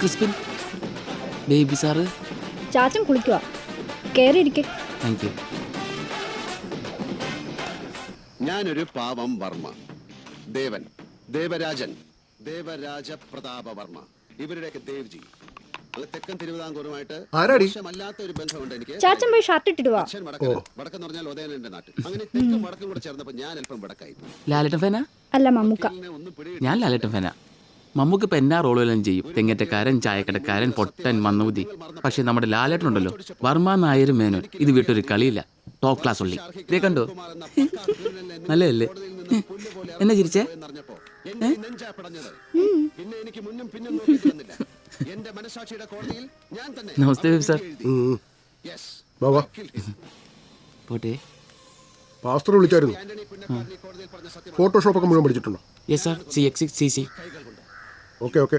Crispin baby sir. ചാച്ചൻ കുളിക്കുക, കേറിയിരിക്കെ. Thank you. ഞാനൊരു പാവം വർമ്മ. ദേവൻ, ദേവരാജൻ, ദേവരാജ പ്രതാപ വർമ്മ, ഇവരുടെയൊക്കെ ദേവ്ജി. അത് തെക്കൻ തിരുവിതാംകൂറുമായിട്ട് മോശമല്ലാത്ത ഒരു ബന്ധമുണ്ട് എനിക്ക്. ചാച്ചൻ പോയി ഷർട്ട് ഇട്ടിടുവാ. അച്ഛൻ വടക്കെന്ന് പറഞ്ഞാൽ ഉദയനന്റെ നാട്ടിൽ. അങ്ങനെ തെക്കും വടക്കും കൂടെ ചേർന്നപ്പോൾ ഞാൻ അല്പം വടക്കായി. ലാലേട്ടൻ ഫാനാ? അല്ല, മമ്മൂക്ക. ഞാൻ ലാലേട്ടൻ ഫാനാ. മമ്മൂക്ക് ഇപ്പം എന്നാ റോളുകളും ചെയ്യും. തെങ്ങറ്റക്കാരൻ, ചായക്കടക്കാരൻ, പൊട്ടൻ, മന്നൂതി. പക്ഷെ നമ്മുടെ ലാലേട്ടനുണ്ടല്ലോ, വർമ്മ നായർ മേനോൻ, ഇത് വിട്ടൊരു കളിയില്ല. ടോപ്പ് ക്ലാസ് ഉള്ളി. ഇതേ കണ്ടോ? നല്ലതല്ലേ? എന്നെ ചിരിച്ചേ? നമസ്തേ ബേബി സാർ. പോട്ടെ. പാസ്റ്റർ വിളിച്ചായിരുന്നു. ഫോട്ടോഷോപ്പ് ഒക്കെ മുഴുവൻ പഠിച്ചിട്ടുണ്ടോ? Yes sir. CX6 CC. Okay.